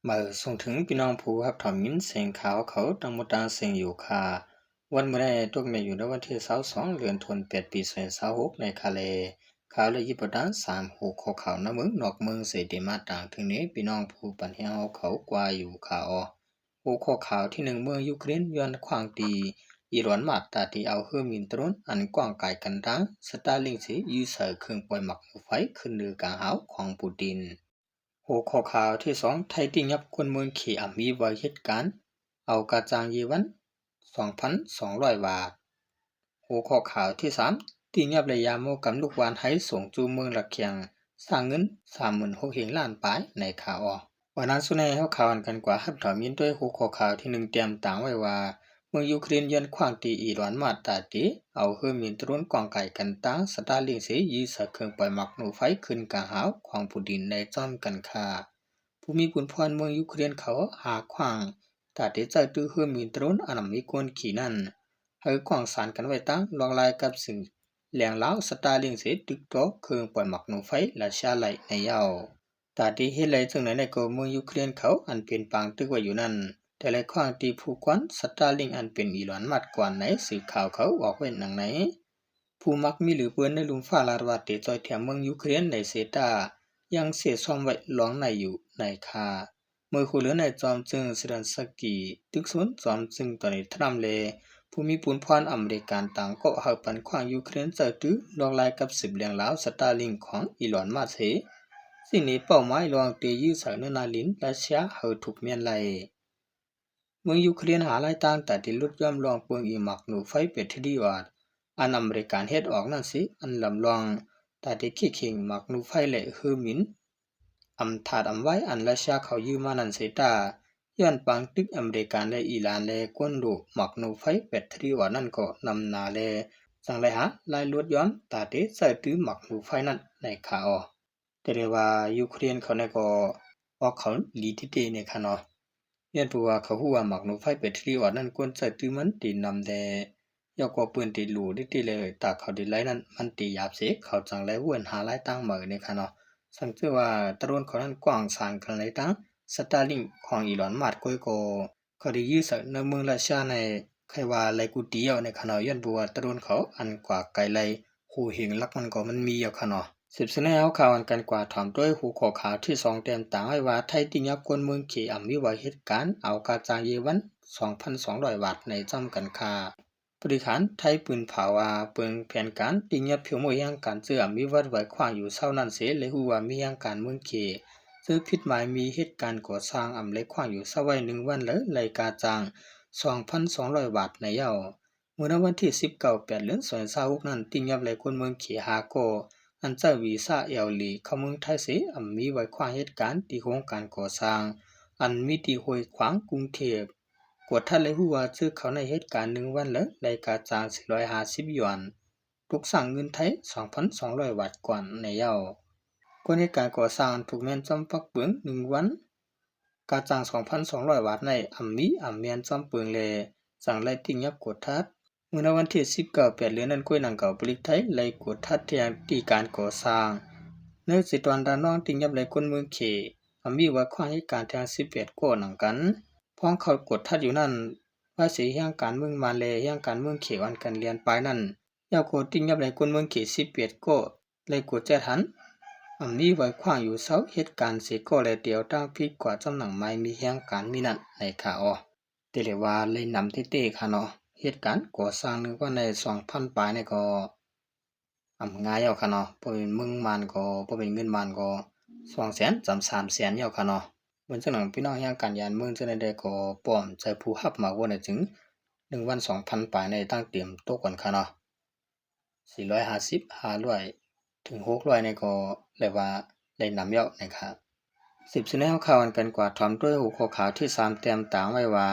มาส่งถึงพี่น้องผู้รับถอมยินเสียงข่าวเขาตังมตาเสียงอยู่ค่ะวันเมื่อได้ตกเมอยู่ในวันที่22เดือนธันวาคมปี2026ในคาเลข่าวเลยยิบดัน3หูข้อข่าวน้ำมึงนอกเมืองเสดีมาต่างถึงนี้พี่น้องผู้ปัญญาเขากว่าอยู่ข่าวหูข้อข่าวที่1เมืองยูเครนย้อนขวางตีอีรอนมาตาที่เอาเฮือมินตรนอันกว้างไกลกันดังสตาลิงสียูเซอร์เครื่องปล่อยหมักไฟขึ้นเรือกลางหาวของปูติน หัวข้อข่าวที่2ไทยติยับคนเมืองขี่อ่ำมีไว้เหตุการณ์เอากระจางเยวัน 2,200 บาทหัวข้อข่าวที่3ติยับระยะโมกำลูกวานให้ส่งจูเมืองละเคียงสร้างเงิน 36,000 ล้านปลายในข่าววันนั้นสุนัยเฮาข่าวกันกว่าฮับถอมินด้วยหัวข้อข่าวที่1เตรียมต่างไว้ว่าเมืองยูเครนยันขวางตีอีรานมาตาตีเอาเฮือมินตรุนกองไก่กันตั้งสตาลิงเสยีสะเครื่องปล่อยหมักหนูไฟขึ้นกะหาวของผู้ดินในจอมกันค่าผู้มีบุญพรเมืองยูเครนเขาหาขวางตาตีใจตื้อเฮือมินตรุนอันมีกวนขี่นั่นเฮากวางสารกันไว้ตั้งลองลายกับสิ่งแหลงล้าวสตาลิงเสตึกโตเครื่องปล่อยหมักหนูไฟและชาไหลในเย้าตาตีเฮ็ดไหลจึงไหนในก็เมืองยูเครนเขาอันเป็นปางตึกไว้อยู่นั่นแต่ละข้างตีผู้กวนสตาลิงอันเป็นอีหลอนมัดกว่าไหนสื่อข่าวเขาออกไว้หนังไหนผู้มักมีหรือเปื้อนในลุมฟ้าลาดว่าเตจอยแถมเมืองยูเครนในเซตายังเสียซ่อมไว้ล้องในอยู่ในคาเมื่อคู่เหลือในจอมจึงสิรันสกีตึกศูนย์จอมจึงตอนนี้ทรัมเลผู้มีปุนพรอเมริกันต่างก็เฮาปันขวางยูเครนเจอตื้อลองลายกับ10เหลียงลาวสตาลิงของอีหลอนมัดเสสิ่งนี้เป้าหมายลองเตยื้อสายเนนาลินและเชียเฮาถูกเมียนไหล เมืองยูเครนหาไล่ตั้งแต่ที่ลุดย่อมลองเปิงอีหมักหนูไฟเป็ดที่ดีว่าอันอเมริกันเฮ็ดออกนั่นสิอันลำลองแต่ที่ขี้เข่งหมักหนูไฟเละฮือมินอำถาดอำไว้อันราชาเขายืมมานันเสตาย้อนปังตึกอเมริกันและอิหร่านและกวนดูหมักหนูไฟเป็ดที่ดีว่านั่นก็นำนาและสังไรหาไล่ลวดย้อนแต่ที่ใส่ตื้อหมักหนูไฟนั่นในข่าวแต่เรียกว่ายูเครนเขาเนี่ยก็ออกเขาลีที่เตเนี่ยค่ะเนาะ ยันปัวเขาหัวหมักหนูไฟเป็ดที่ว่านั่นกวนใส่ตื้อมันตีนำแดยอกว่าปืนตีหลูได้ตีเลยตาเขาดีไลนั้นมันตีหยาบเสกเขาจังไรวนหาไล่ตั้งเหมือในค่ะเนาะสังเกตว่าตะรวนเขานั้นกว้างสางกันไรตั้งสตาร์ลิงของอีหลอนมาดก้อยก็เขาได้ยื้อใส่ในเมืองราชาในใครว่าไรกูตีเอาในค่ะเนาะยันปัวตะรวนเขาอันกว่าไกลไรหูหิงลักมันก็มันมีเอาค่ะเนาะ สืบเสนอเอาข่าวอันกันกว่าถอมด้วยหูข้อข่าวที่2เต็มต่างไว้ว่าไทยติยับกวนเมืองขี่อ่ำวิวาเหตุการณ์เอากาจางเยวัน 2,200 บาทในจำกันค่าบริหารไทยปืนเผาว่าเปิงแผนการติยับผิวมวยยังการเสื่อมวิวัฒน์ไว้ขวางอยู่เศร้านั้นเสียเลยหูว่ามียังการเมืองขี่ซื้อผิดหมายมีเหตุการณ์ก่อสร้างอ่ำเล็กขวางอยู่เศร้าไว้1วันเลยรายกาจาง 2,200 บาทในเย้าเมื่อวันที่19เดือน2026นั้นติยับเลยคนเมืองขี่หาโกอันเจ้าวีซ่าเอลลีเข้าเมืองไทยเสมีไว้ขวางเหตุการณ์ที่โครงการก่อสร้างอันมีที่ห้วยขวางกรุงเทพกวดท่านเลยฮู้ว่าซื้อเขาในเหตุการณ์1วันละรายการจ้าง450หยวนถูกสั่งเงินไทย 2,200 บาทกว่าในเย้ากวนเหตุการณ์ก่อสร้างถูกแม่นจำปักเปิง1วันกาจ้าง 2,200 บาทในแม่นจำเปิงแลสั่งไล่ติ่งยับกดทัด เมื่อวันที่19เดือนนั้นก้อยหนังเก่าปลิกไทยไล่กดทัดเทียงที่การก่อสร้างในสิตวันดานน้องติงยับไล่คนเมืองเขมีว่าความเหตุการณ์ทาง11ก้อหนังกันพ้องเขากดทัดอยู่นั่นว่าสิย่างการเมืองมาเลย่างการเมืองเขวันกันเรียนปลายนั่นยาวโกติงยับไล่คนเมืองเข11ก้อไล่กดแจ้ทันมีไว้ขวางอยู่เสาเหตุการณ์สิก้อและเดียวตั้งพิกว่าจำหนังไม้มีย่างการมีนั่นในข่าวแต่เลยว่าเลยนำเต้ๆค่ะเนาะเหตุการณ์ก่อสร้างนึกว่าใน2,000ปลายนี่ก็ง่ายเอาค่ะเนาะบ่เป็นมึงมันก็บ่เป็นเงินมันก็200,000จำ300,000เอาค่ะเนาะเหมือนจังหนังพี่น้องอย่างการยานเมืองจังได๋ก็ป้อมใจผู้รับมาว่าได้ถึง1วัน2,000ปลายในตั้งเตรียมโต๊ะก่อนค่ะเนาะ450 500ถึง600นี่ก็เรียกว่าได้นำยานะครับสืบเสนอข่าวกันกว่าถอมด้วยหัวข้อข่าวที่3เตรียมต่างไว้ว่า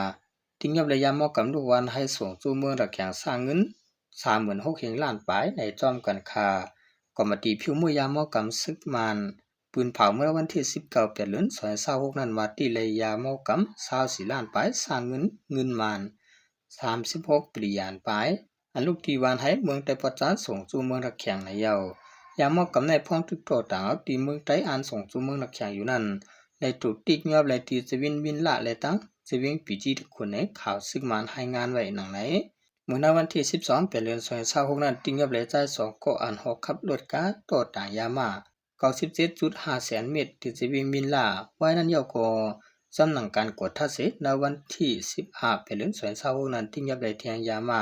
ติงยับระยะมอกำลูกวันให้ส่งสู่เมืองระแขงสร้างเงิน 36,000 ล้านปลายในจอมกันค่าก็มาตีผิวมือยามอกำซึกมันปืนเผาเมื่อวันที่19เดือน2026นั้นว่าตีระยะมอกำ24ล้านปลายสร้างเงินมัน36ปริยานปลายอันลูกที่วานให้เมืองไต้ประจานส่งสู่เมืองระแขงในเยาวยามอกำในพ้องทุกโตต่างเอาตีเมืองไต้อ่านส่งสู่เมืองระแขงอยู่นั้น lại tụ tích nhập lại thì sẽ win lạ lại tăng sẽ win bị chi được cuốn ấy khảo sức màn hai ngàn vậy nặng nàyมื้อนั้นวันที่12เป็นเดือน26นั้นติ้งยับเลยจ่าย2ก็อันฮอกขับรถกาต่อต่างยามา97.5 แสนเมตรที่จะวิ่งมินลาไว้นั้นยาวก็สำนักการกวดทัศน์ในวันที่15เป็นเดือน26นั้นติ้งยับเลยเทียงยามา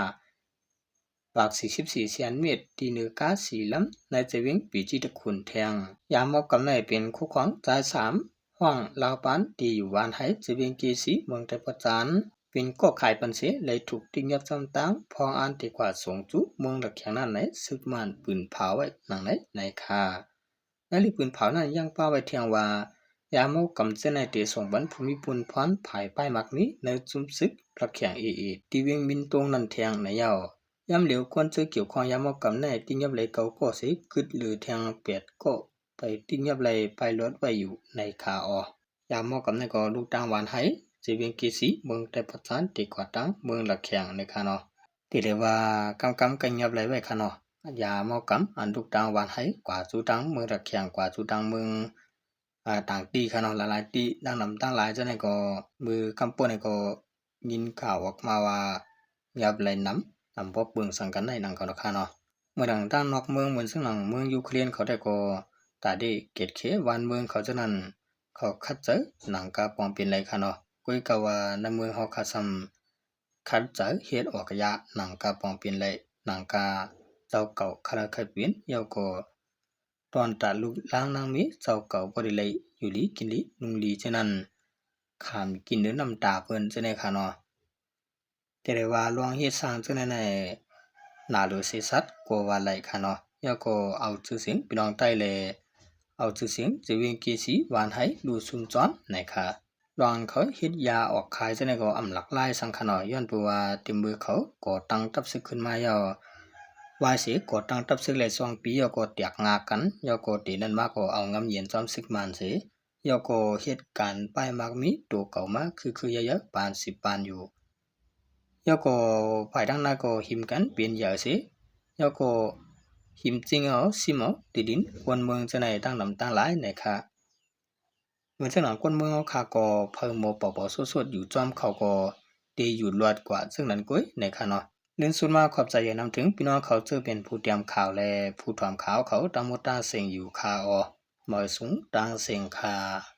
ปาก44 แสนเมตรที่เหนือกาสีลำในจะวิ่งปีจิตคุณแทงยามอกกำในเป็นคู่ของจ่าย3ห้องลาวปานที่อยู่วานไห้จะวิ่งกีสีเมืองไต้ประจานเป็นก็ขายปันเสเลยถูกติ้งยับจำตั้งพองอ่านตีกว่าส่งจุเมืองหลักแข็งนั้นไหนซึกมันปืนเผาไว้หนังไหนในคาในลิปืนเผานั้นยังป้าไว้เทียงว่ายามอกกำเส้นในเตส่งบันภูมิปุนพรภายป้ายมักนี้ในจุ่มซึกหลักแข็งที่วิ่งมินตรงนั้นเทียงในเยายามเหลียวควรจะเกี่ยวข้องยามอกำในติ้งยับเลยเก่าก็สิกึดหรือแทงเปียดก็ไปติ้งยับเลยไปรถไว้อยู่ในคาออยามอกำในก็ลูกตางหวานให้จะเป็นกีสีเมืองแต่ประจานตีกว่าตังเมืองหลักแข็งในคาเนาะที่เรียกว่ากำกันยับเลยไว้คาเนาะยามอกำอันลูกตางหวานให้กว่าจูตังเมืองหลักแข็งกว่าจูตังเมืองต่างตีคาเนาะหลายๆตีดังนำตั้งหลายจะในก็มือกำปนในก็ยินข่าวออกมาว่ายับเลยน้ำตำพบเบิ่งสังกันในหนังเขานะคะเนาะเมื่อดังตั้งนอกเมืองเหมือนซึ่งหนังเมืองยูเครนเขาได้ก็ตาได้เกตเขวันเมืองเขาจะนั้นเขาคัดเจอหนังกาปองเป็นไรค่ะเนาะกุยกะว่าในเมืองเขาคัดซ้ำคัดเจอเฮ็ดออกกะยะหนังกาปองเป็นไรหนังกาเจ้าเก่าคาราคาเป็นยาวก็ตอนตาลูกล้างนางมีเจ้าเก่าบ่ได้เลยอยู่ลีกินลีนุงลีฉะนั้นขามกินเนื้อน้ำตาเพิ่นจะได้ค่ะเนาะแต่ได้ว่าลองเฮ็ดสร้างจังได๋น่ะนาโลเซซัดกว่าไหลค่ะเนาะยาก็เอาชื่อเสียงพี่น้องใต้แลเอาชื่อเสียงจะเวียงกีสีหวานให้ดูซุมจ้อนนะคะลองเขาเฮ็ดยาออกขายจังได๋ก็อำหลักหลายสังค่ะเนาะย้อนเพราะว่าติมือเขาก่อตั้งทับศึกขึ้นมายว่าสิก่อตั้งทับศึกหลาย2ปียาก็แตกงากันยาก็ตีนั้นมาก็เอางำเย็นจอมศึกมันสิยาก็เหตุการณ์ป้ายมักมีตัวเก่ามาคือเยอะๆปาน10ปานอยู่แล้วก็ฝ่ายทางนั้นก็หิมกันเปลี่ยนเยอะสิแล้วก็หิมจริงเอาซิมเอาติดินคนเมืองจะไหนตั้งลำตั้งหลายนะคะเหมือนเช่นนั้นคนเมืองเขาขาก็เพิ่มโมปอปอสดๆอยู่จอมเขาก็ดีอยู่รอดกว่าซึ่งนั้นกุ้ยนะคะเนาะเรื่องสุดมาขอบใจอย่านำถึงพี่น้องเขาจะเป็นผู้เตรียมข่าวและผู้ทำข่าวเขาตามมดตาเสียงอยู่ข่าวหมอยสูงตางเสียงค่ะ